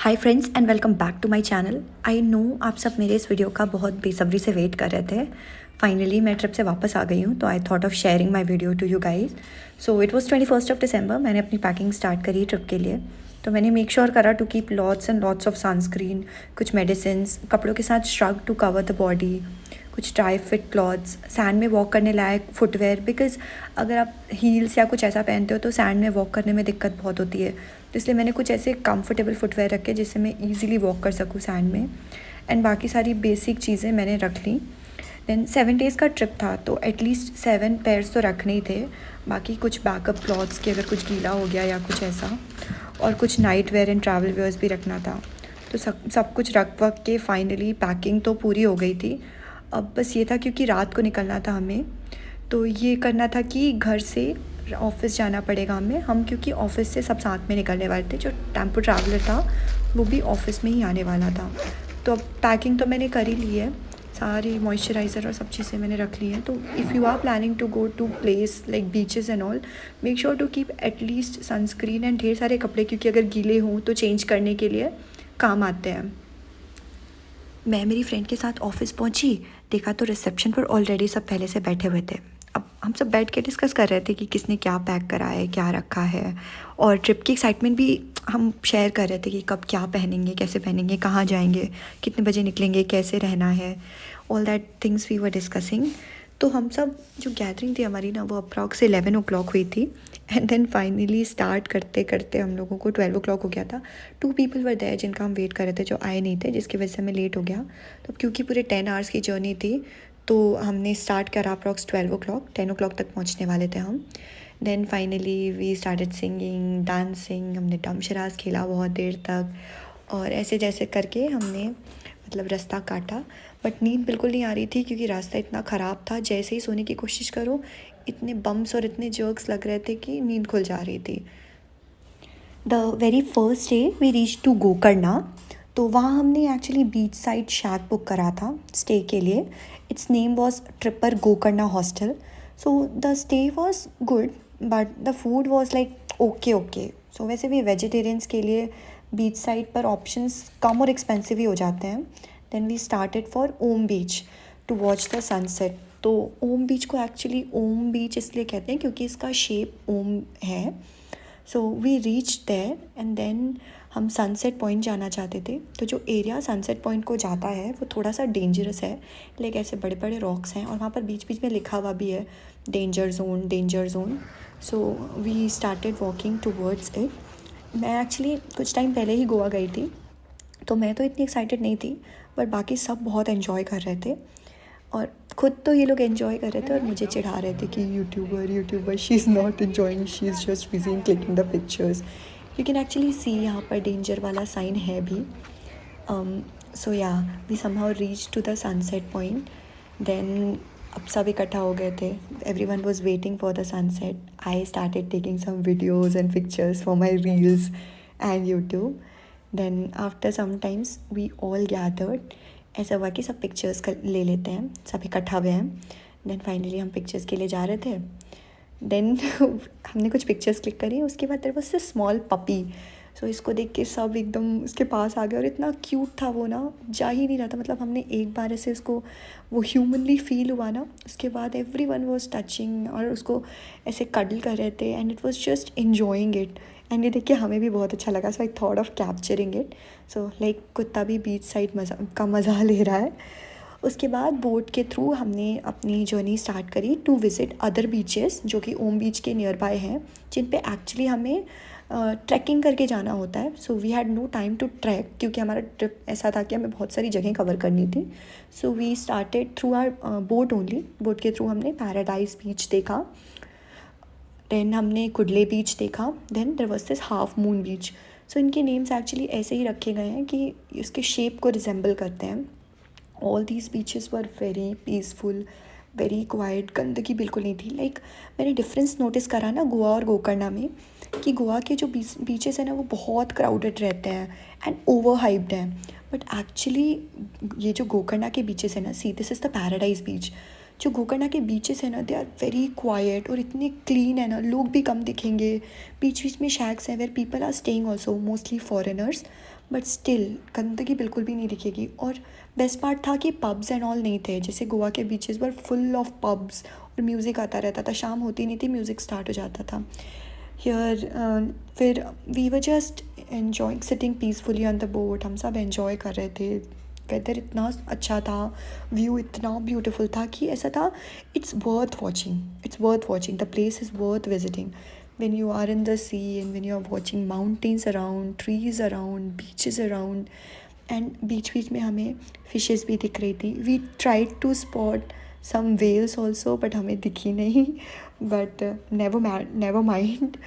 Hi friends and welcome back to my channel. I know आप सब मेरे इस वीडियो का बहुत बेसब्री से वेट कर रहे थे। फाइनली मैं ट्रिप से वापस आ गई हूँ, तो I thought of sharing my video to you guys. So it was 21st of December. मैंने अपनी पैकिंग स्टार्ट करी ट्रिप के लिए। तो मैंने मेक श्योर करा to keep lots and lots of sunscreen, कुछ मेडिसिन्स, कपड़ों के साथ shrug to cover the body, कुछ ड्राई फिट क्लॉथ्स, सैंड में वॉक करने लायक फुटवेयर, बिकॉज अगर आप हील्स या कुछ ऐसा पहनते हो तो सैंड में वॉक करने में दिक्कत बहुत होती है। तो इसलिए मैंने कुछ ऐसे कंफर्टेबल फुटवेयर रखे जिससे मैं ईजिली वॉक कर सकूँ सैंड में। एंड बाकी सारी बेसिक चीज़ें मैंने रख ली। देन 7 डेज़ का ट्रिप था तो एटलीस्ट 7 पेयर्स तो रखने ही थे। बाकी कुछ बैकअप क्लॉथ्स की अगर कुछ गीला हो गया या कुछ ऐसा, और कुछ night wear and travel wears भी रखना था। तो सब कुछ रख वक के फाइनली पैकिंग तो पूरी हो गई थी। अब बस ये था क्योंकि रात को निकलना था हमें, तो ये करना था कि घर से ऑफ़िस जाना पड़ेगा हमें। हम क्योंकि ऑफ़िस से सब साथ में निकलने वाले थे, जो टेम्पो ट्रैवलर था वो भी ऑफ़िस में ही आने वाला था। तो अब पैकिंग तो मैंने कर ही ली है, सारी मॉइस्चराइज़र और सब चीज़ें मैंने रख ली हैं। तो if you are planning to go to place like beaches and all, make sure to keep at least sunscreen and ढेर सारे कपड़े, क्योंकि अगर गीले हों तो चेंज करने के लिए काम आते हैं। मैं मेरी फ्रेंड के साथ ऑफिस पहुंची, देखा तो रिसेप्शन पर ऑलरेडी सब पहले से बैठे हुए थे। अब हम सब बैठ के डिस्कस कर रहे थे कि किसने क्या पैक करा है, क्या रखा है, और ट्रिप की एक्साइटमेंट भी हम शेयर कर रहे थे कि कब क्या पहनेंगे, कैसे पहनेंगे, कहाँ जाएंगे, कितने बजे निकलेंगे, कैसे रहना है। All that things we were discussing. तो हम सब जो गैदरिंग थी हमारी ना, वो अप्रॉक्स 11 o'clock हुई थी। एंड देन फाइनली स्टार्ट करते करते हम लोगों को 12 o'clock हो गया था। 2 पीपल वर देयर जिनका हम वेट कर रहे थे, जो आए नहीं थे, जिसकी वजह से हमें लेट हो गया। तो क्योंकि पूरे 10 hours की जर्नी थी, तो हमने स्टार्ट करा अप्रॉक्स 12 o'clock। 10 o'clock तक पहुंचने वाले थे हम। Then finally we started singing, dancing, हमने डम शराज खेला बहुत देर तक, और ऐसे जैसे करके हमने मतलब रास्ता काटा। बट नींद बिल्कुल नहीं आ रही थी क्योंकि रास्ता इतना ख़राब था, जैसे ही सोने की कोशिश करो इतने बम्स और इतने जर्क्स लग रहे थे कि नींद खुल जा रही थी। The very first day we reach to Gokarna. तो वहाँ हमने actually beach side shack book करा था स्टे के लिए। Its name was Tripper Gokarna hostel. So the stay was good but the food was like okay. So वैसे भी वेजिटेरियंस के लिए बीच साइड पर ऑप्शंस कम और एक्सपेंसिव ही हो जाते हैं। Then we started for Om beach to watch the sunset. तो ओम बीच को एक्चुअली ओम बीच इसलिए कहते हैं क्योंकि इसका शेप ओम है। So we reach there and then हम सनसेट पॉइंट जाना चाहते थे। तो जो एरिया सनसेट पॉइंट को जाता है वो थोड़ा सा डेंजरस है, लाइक ऐसे बड़े बड़े रॉक्स हैं और वहाँ पर बीच बीच में लिखा हुआ भी है danger zone, danger zone. So we started walking towards it. मैं एक्चुअली कुछ टाइम पहले ही गोवा गई थी, तो मैं तो इतनी एक्साइटेड नहीं थी, बट बाकी सब बहुत एंजॉय कर रहे थे। और खुद तो ये लोग एंजॉय कर रहे थे और मुझे चिढ़ा रहे थे कि YouTuber she is not enjoying, she is just busy in clicking the pictures. You can actually see यहाँ पर डेंजर वाला साइन है भी। So yeah we somehow reach to the sunset point. Then अब सब इकट्ठा हो गए थे, everyone was waiting for the sunset. I started taking some videos and pictures for my reels and YouTube. Then after some times we all gathered. ऐसा हुआ कि सब पिक्चर्स ले लेते हैं, सब इकट्ठा हुए हैं। देन फाइनली हम पिक्चर्स के लिए जा रहे थे। देन हमने कुछ पिक्चर्स क्लिक करी, उसके बाद there was a small puppy. So इसको देख के सब एकदम उसके पास आ गए और इतना क्यूट था वो ना, जा ही नहीं रहा था। मतलब हमने एक बार ऐसे उसको वो ह्यूमनली फील हुआ ना, उसके बाद एवरीवन वाज टचिंग और उसको ऐसे कडल कर रहे थे and it was just enjoying it. And ये देख के हमें भी बहुत अच्छा लगा। So I thought of capturing it. So like कुत्ता भी बीच साइड मज़ा ले रहा है। उसके बाद बोट के थ्रू हमने अपनी जर्नी स्टार्ट करी टू विज़िट अदर बीचेस जो कि ओम बीच के नियर बाय हैं, जिन पे एक्चुअली हमें ट्रैकिंग करके जाना होता है। So we had no time to track क्योंकि हमारा ट्रिप ऐसा था कि हमें बहुत सारी जगह कवर करनी थी। So we started through our boat only. Boat के थ्रू हमने पैराडाइज बीच देखा, देन हमने कुडले बीच देखा, then there was this half moon beach. So इनके नेम्स एक्चुअली ऐसे ही रखे गए हैं कि इसके शेप को रिजेंबल करते हैं। All these beaches were very peaceful, very quite, गंदगी बिल्कुल नहीं थी। लाइक मैंने डिफरेंस नोटिस करा ना गोवा और गोकर्णा में, कि गोवा के जो बीचेस हैं ना वो बहुत क्राउडेड रहते हैं एंड ओवर हाइप्ड हैं। बट एक्चुअली ये जो गोकर्णा के बीचेस हैं ना, see this is the paradise बीच। जो गोकर्णा के बीचेस हैं ना, दे आर वेरी क्वाइट और इतने क्लीन है ना, लोग भी कम दिखेंगे। बीच बीच में शैक्स हैं where people are staying also, mostly foreigners. But still गंदगी बिल्कुल भी नहीं दिखेगी। और बेस्ट पार्ट था कि पब्स एंड ऑल नहीं थे, जैसे गोवा के beaches were full of pubs और म्यूज़िक आता रहता था, शाम होती नहीं थी म्यूज़िक स्टार्ट हो जाता था। हियर फिर we were just enjoying sitting peacefully on the boat, हम सब एन्जॉय कर रहे थे। वेदर इतना अच्छा था, व्यू इतना ब्यूटीफुल था कि ऐसा था it's worth watching, it's worth watching, the place is worth visiting when you are in the sea and when you are watching mountains around, trees around, beaches around, and बीच में हमें fishes भी दिख रही थी। We tried to spot some whales also but हमें दिखी नहीं, but never mind,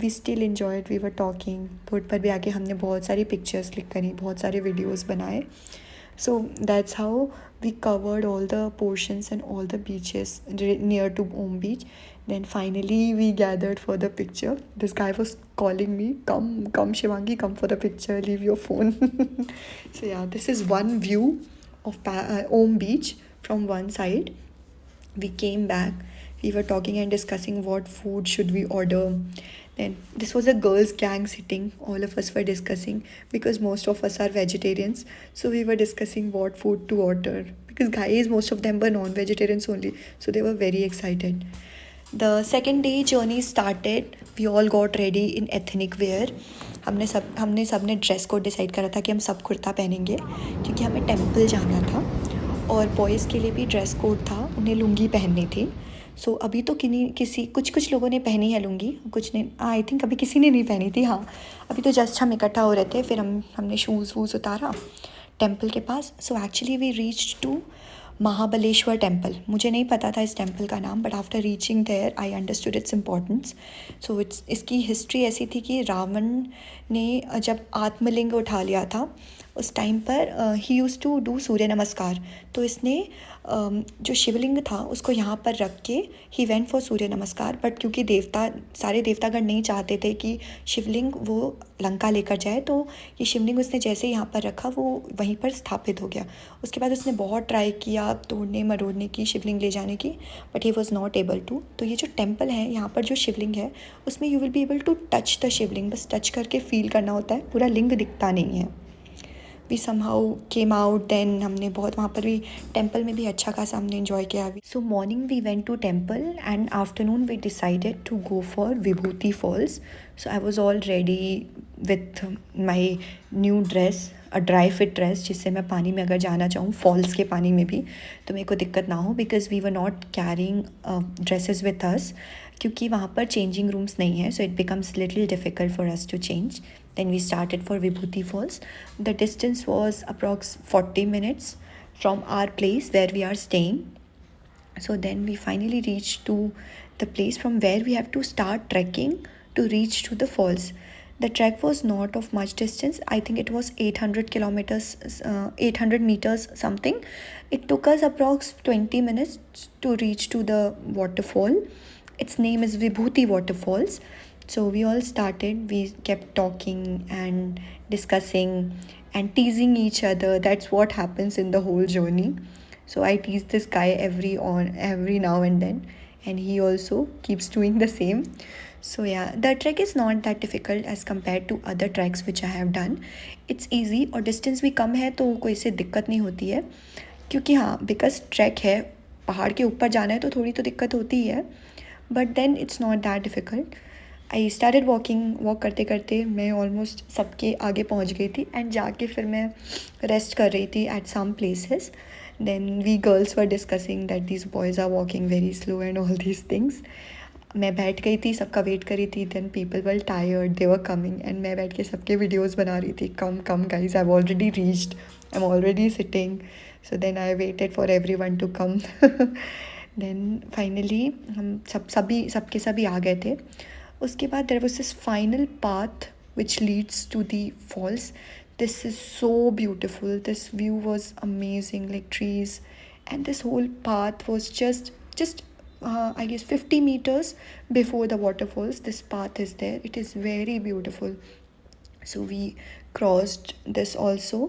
we still enjoyed, we were talking। Boat पर भी आके हमने बहुत सारी पिक्चर्स क्लिक करी, बहुत सारे वीडियोस बनाए। So that's how we covered all the portions and all the beaches near to Om Beach. Then finally we gathered for the picture. This guy was calling me, come Shivangi, come for the picture, leave your phone. So yeah, this is one view of Om Beach from one side. We came back, we were talking and discussing what food should we order. Then this was a girls gang sitting, all of us were discussing because most of us are vegetarians, so we were discussing what food to order because guys, most of them were non-vegetarians only, so they were very excited. The second day journey started, we all got ready in ethnic wear। हमने सब ने dress code decide करा था कि हम सब कुर्ता पहनेंगे क्योंकि हमें टेंपल जाना था, और बॉयज़ के लिए भी ड्रेस कोड था, उन्हें लुंगी पहननी थी। सो अभी तो कुछ लोगों ने पहनी है लुंगी, कुछ ने, आई थिंक अभी किसी ने नहीं पहनी थी। हाँ, अभी तो जस्ट हम इकट्ठा हो रहे थे, फिर हमने शूज़ वूज़ उतारा टेंपल के पास। So actually we reach to Mahabaleshwar temple. मुझे नहीं पता था इस टेम्पल का नाम, but after reaching there I understood its importance. So इसकी हिस्ट्री ऐसी थी कि रावण ने जब आत्मलिंग उठा लिया था उस टाइम पर ही यूज़ टू डू सूर्य नमस्कार, तो इसने जो शिवलिंग था उसको यहाँ पर रख के ही वेंट फॉर सूर्य नमस्कार। बट क्योंकि सारे देवतागण नहीं चाहते थे कि शिवलिंग वो लंका लेकर जाए, तो ये शिवलिंग उसने जैसे ही यहाँ पर रखा वो वहीं पर स्थापित हो गया। उसके बाद उसने बहुत ट्राई किया तोड़ने मरोड़ने की, शिवलिंग ले जाने की, but he was not able to. तो ये जो टेम्पल है, यहाँ पर जो शिवलिंग है उसमें you will be able to touch the Shivling, बस टच करके फील करना होता है, पूरा लिंग दिखता नहीं है। We somehow came out, then हमने बहुत वहाँ पर भी टेम्पल में भी अच्छा खासा हमने इन्जॉय किया। So morning we went to temple and afternoon we decided to go for Vibhuti falls. So I was all ready with my new dress, a dry fit dress, जिससे मैं पानी में अगर जाना चाहूँ फॉल्स के पानी में भी तो मेरे को दिक्कत ना हो, because we were not carrying dresses with us, क्योंकि वहाँ पर चेंजिंग रूम्स नहीं है, so it becomes little difficult for us to change. Then we started for Vibhuti Falls. The distance was approx 40 minutes from our place where we are staying. So then we finally reached to the place from where we have to start trekking to reach to the falls. The trek was not of much distance. I think it was 800 kilometers, 800 meters something. It took us approx 20 minutes to reach to the waterfall. Its name is Vibhuti Waterfalls. So we all started, we kept talking and discussing and teasing each other. That's what happens in the whole journey. So I tease this guy every now and then, and he also keeps doing the same. So yeah, the trek is not that difficult as compared to other treks which I have done. It's easy और distance भी कम है तो कोई से दिक्कत नहीं होती है, क्योंकि हाँ बिकॉज ट्रैक है, पहाड़ के ऊपर जाना है तो थोड़ी तो दिक्कत होती ही है, but then it's not that difficult. I started walk करते करते मैं ऑलमोस्ट सबके आगे पहुंच गई थी, एंड जाके फिर मैं रेस्ट कर रही थी at some places. Then we girls were discussing that these boys are walking very slow and all these things. मैं बैठ गई थी, सबका वेट करी थी। Then people were tired, they were coming, and मैं बैठ के सबके वीडियोज़ बना रही थी, come guys, I have already reached, I am already sitting. So then I waited for everyone to come. Then finally हम सबके सभी आ गए थे। उसके बाद there was this final path which leads to the falls. This is so beautiful, this view was amazing, like trees, and this whole path was just I guess 50 meters before the waterfalls. This path is there, it is very beautiful. So we crossed this also.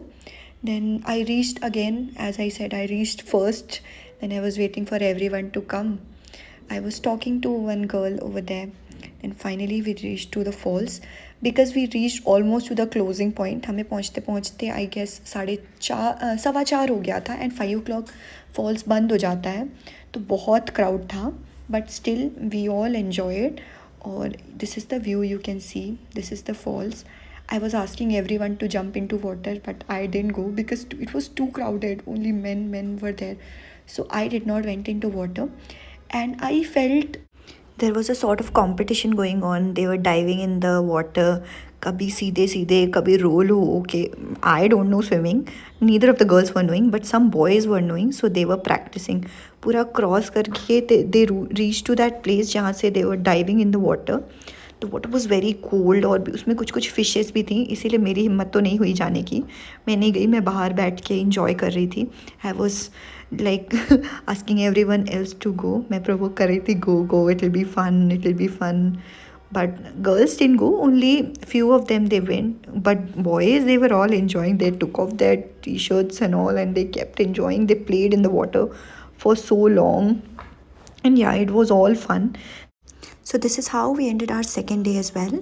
Then I reached again, as I said, I reached first. Then I was waiting for everyone to come. I was talking to one girl over there. Then finally we reached to the falls because we reached almost to the closing point. हमें पहुँचते पहुँचते I guess 4:15 हो गया था and 5 o'clock falls बंद हो जाता है, तो बहुत crowd था, but still we all enjoyed. और this is the view you can see, this is the falls. I was asking everyone to jump into water, but I didn't go because it was too crowded. Only men were there, so I did not went into water. And I felt there was a sort of competition going on. They were diving in the water, kabhi सीधे सीधे kabhi roll हो के. I don't know swimming, neither of the girls were knowing, but some boys were knowing, so they were practicing. पूरा cross करके they reached to that place जहाँ से they were diving in the water. तो water was very cold और उसमें कुछ कुछ fishes भी थी, इसीलिए मेरी हिम्मत तो नहीं हुई जाने की. मैं नहीं गई, मैं बाहर बैठ के इंजॉय कर रही थी. I was like asking everyone else to go. मैं प्रोवोक कर रही थी, go it will be fun, it will be fun. But girls didn't go, only few of them they went. But boys, they were all enjoying. They took off their t-shirts and all and they kept enjoying. They played in the water for so long. And yeah, it was all fun. So this is how we ended our second day as well.